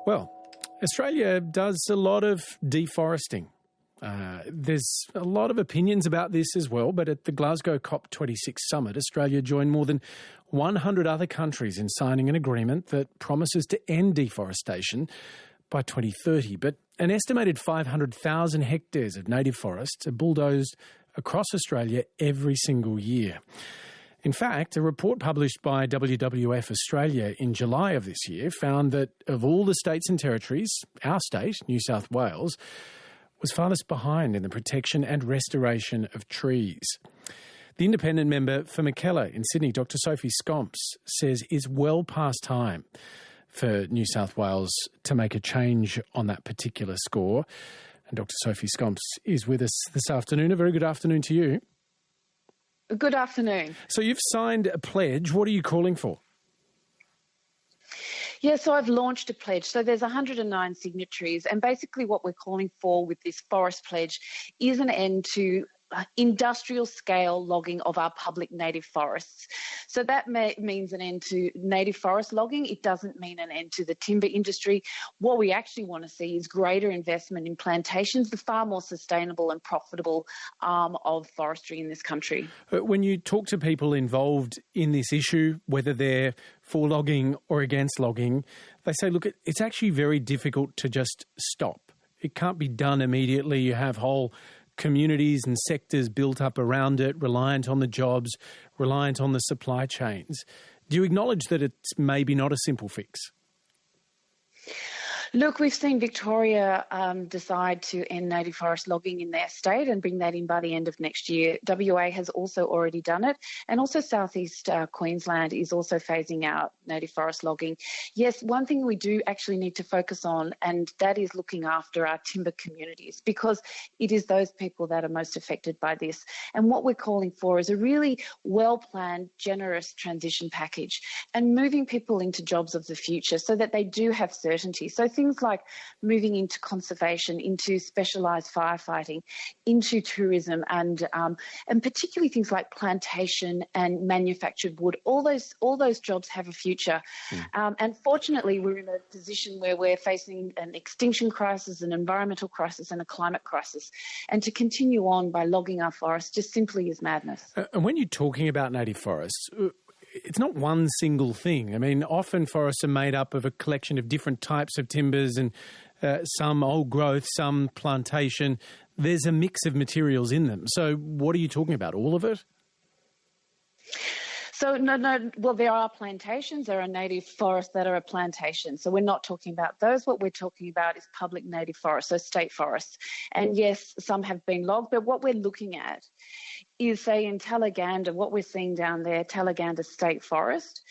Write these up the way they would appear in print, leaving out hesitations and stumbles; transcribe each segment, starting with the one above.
Well, Australia does a lot of deforesting. There's a lot of opinions about this as well, but at the Glasgow COP26 summit, Australia joined more than 100 other countries in signing an agreement that promises to end deforestation by 2030. But an estimated 500,000 hectares of native forests are bulldozed across Australia every single year. In fact, a report published by WWF Australia in July of this year found that of all the states and territories, our state, New South Wales, was farthest behind in the protection and restoration of trees. The independent member for Mackellar in Sydney, Dr Sophie Scamps, says it's well past time for New South Wales to make a change on that particular score. And Dr Sophie Scamps is with us this afternoon. A very good afternoon to you. Good afternoon. So you've signed a pledge. What are you calling for? Yeah, so I've launched a pledge. So there's 109 signatories, and basically what we're calling for with this forest pledge is an end to industrial scale logging of our public native forests. So that means an end to native forest logging. It doesn't mean an end to the timber industry. What we actually want to see is greater investment in plantations, the far more sustainable and profitable arm of forestry in this country. When you talk to people involved in this issue, whether they're for logging or against logging, they say, look, it's actually very difficult to just stop. It can't be done immediately. You have whole communities and sectors built up around it, reliant on the jobs, reliant on the supply chains. Do you acknowledge that it's maybe not a simple fix? Look, we've seen Victoria decide to end native forest logging in their state and bring that in by the end of next year. WA has also already done it, and also southeast Queensland is also phasing out native forest logging. Yes, one thing we do actually need to focus on, and that is looking after our timber communities, because it is those people that are most affected by this. And what we're calling for is a really well-planned, generous transition package and moving people into jobs of the future so that they do have certainty. So things like moving into conservation, into specialised firefighting, into tourism, and particularly things like plantation and manufactured wood. All those jobs have a future. And fortunately, we're in a position where we're facing an extinction crisis, an environmental crisis, and a climate crisis. And to continue on by logging our forests just simply is madness. And when you're talking about native forests, it's not one single thing. I mean, often forests are made up of a collection of different types of timbers and some old growth, some plantation. There's a mix of materials in them. So what are you talking about? All of it? So, no. Well, there are plantations. There are native forests that are a plantation. So we're not talking about those. What we're talking about is public native forests, so state forests. And yes, some have been logged, but what we're looking at is, say, in Talaganda, what we're seeing down there, Talaganda State Forest,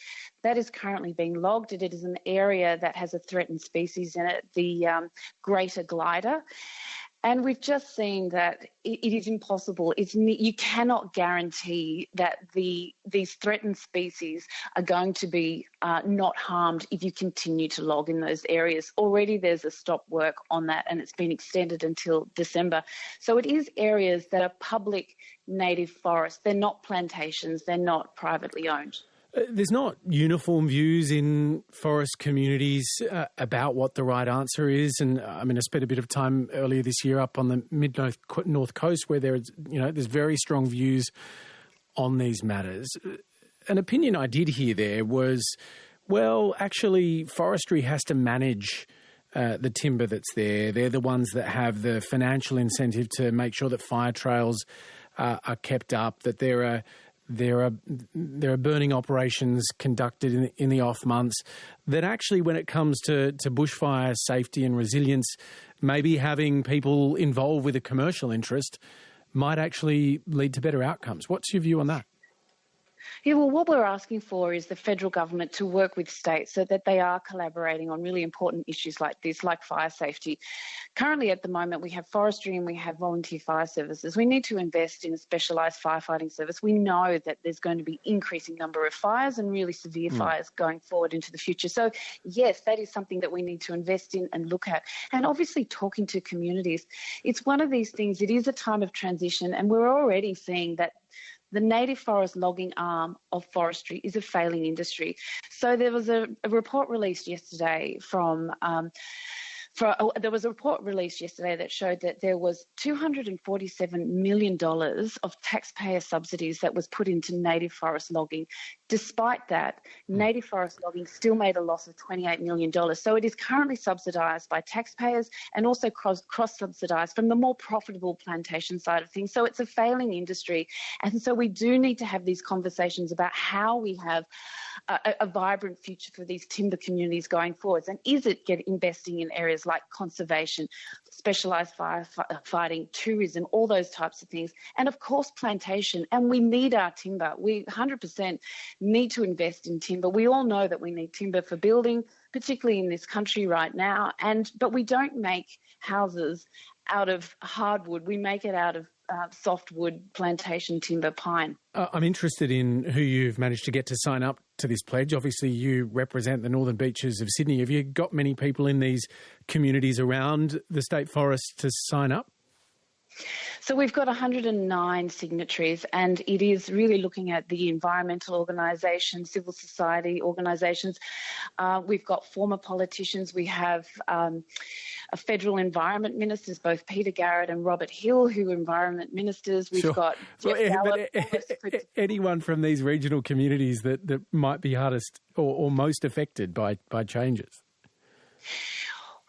that is currently being logged. It is an area that has a threatened species in it, the greater glider. And we've just seen that it is impossible. You cannot guarantee that these threatened species are going to be not harmed if you continue to log in those areas. Already there's a stop work on that, and it's been extended until December. So it is areas that are public native forests. They're not plantations. They're not privately owned. There's not uniform views in forest communities about what the right answer is. And I mean, I spent a bit of time earlier this year up on the mid-north coast where there's very strong views on these matters. An opinion I did hear there was, well, actually, forestry has to manage the timber that's there. They're the ones that have the financial incentive to make sure that fire trails are kept up, that there are burning operations conducted in the off months, that actually when it comes to bushfire safety and resilience, maybe having people involved with a commercial interest might actually lead to better outcomes. What's your view on that? Yeah, well, what we're asking for is the federal government to work with states so that they are collaborating on really important issues like this, like fire safety. Currently, at the moment, we have forestry and we have volunteer fire services. We need to invest in a specialised firefighting service. We know that there's going to be increasing number of fires and really severe fires going forward into the future. So, yes, that is something that we need to invest in and look at. And obviously talking to communities. It's one of these things, it is a time of transition, and we're already seeing that the native forest logging arm of forestry is a failing industry. So there was a report released yesterday there was a report released yesterday that showed that there was $247 million of taxpayer subsidies that was put into native forest logging. Despite that, native forest logging still made a loss of $28 million. So it is currently subsidised by taxpayers and also cross-subsidised from the more profitable plantation side of things. So it's a failing industry. And so we do need to have these conversations about how we have a vibrant future for these timber communities going forwards. And is it investing in areas like conservation, specialised firefighting, tourism, all those types of things, and of course plantation. And we need our timber. We 100% need to invest in timber. We all know that we need timber for building, particularly in this country right now. But we don't make houses out of hardwood. We make it out of softwood, plantation timber, pine. I'm interested in who you've managed to get to sign up to this pledge. Obviously, you represent the northern beaches of Sydney. Have you got many people in these communities around the state forest to sign up? So we've got 109 signatories, and it is really looking at the environmental organisations, civil society organisations. We've got former politicians. We have federal environment ministers, both Peter Garrett and Robert Hill, who are environment ministers. We've got anyone from these regional communities that might be hardest or most affected by changes.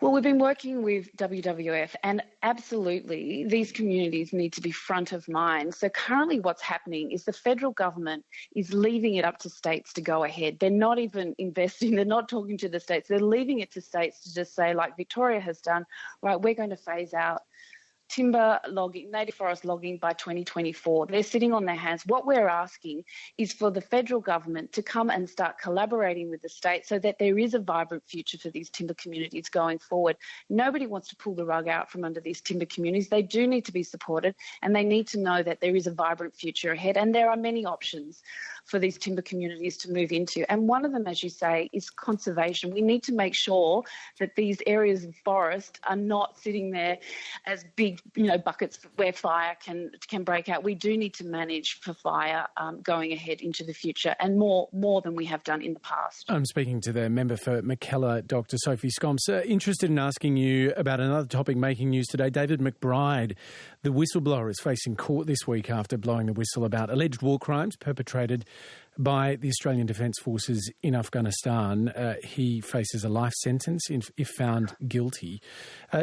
Well, we've been working with WWF, and absolutely these communities need to be front of mind. So currently what's happening is the federal government is leaving it up to states to go ahead. They're not even investing. They're not talking to the states. They're leaving it to states to just say, like Victoria has done, right, we're going to phase out timber logging, native forest logging by 2024. They're sitting on their hands. What we're asking is for the federal government to come and start collaborating with the state so that there is a vibrant future for these timber communities going forward. Nobody wants to pull the rug out from under these timber communities. They do need to be supported, and they need to know that there is a vibrant future ahead, and there are many options for these timber communities to move into. And one of them, as you say, is conservation. We need to make sure that these areas of forest are not sitting there as big buckets where fire can break out. We do need to manage for fire going ahead into the future, and more than we have done in the past. I'm speaking to the member for Mackellar, Dr. Sophie Scamps. Interested in asking you about another topic making news today. David McBride, the whistleblower, is facing court this week after blowing the whistle about alleged war crimes perpetrated by the Australian Defence Forces in Afghanistan. He faces a life sentence if found guilty.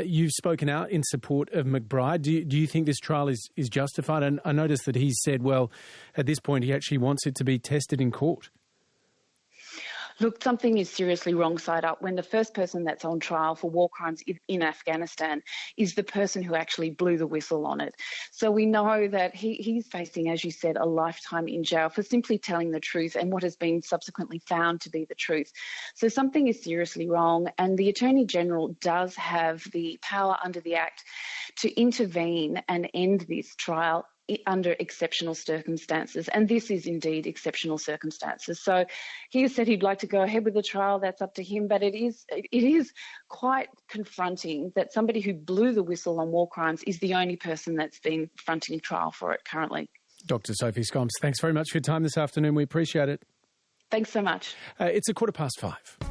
You've spoken out in support of McBride. Do you think this trial is justified? And I noticed that he said, well, at this point he actually wants it to be tested in court. Look, something is seriously wrong side up when the first person that's on trial for war crimes in Afghanistan is the person who actually blew the whistle on it. So we know that he's facing, as you said, a lifetime in jail for simply telling the truth and what has been subsequently found to be the truth. So something is seriously wrong, and the Attorney General does have the power under the Act to intervene and end this trial under exceptional circumstances, and this is indeed exceptional circumstances. So he has said he'd like to go ahead with the trial. That's up to him, but it is quite confronting that somebody who blew the whistle on war crimes is the only person that's been fronting trial for it currently. Dr. Sophie Scamps, thanks very much for your time this afternoon. We appreciate it. Thanks so much. It's 5:15.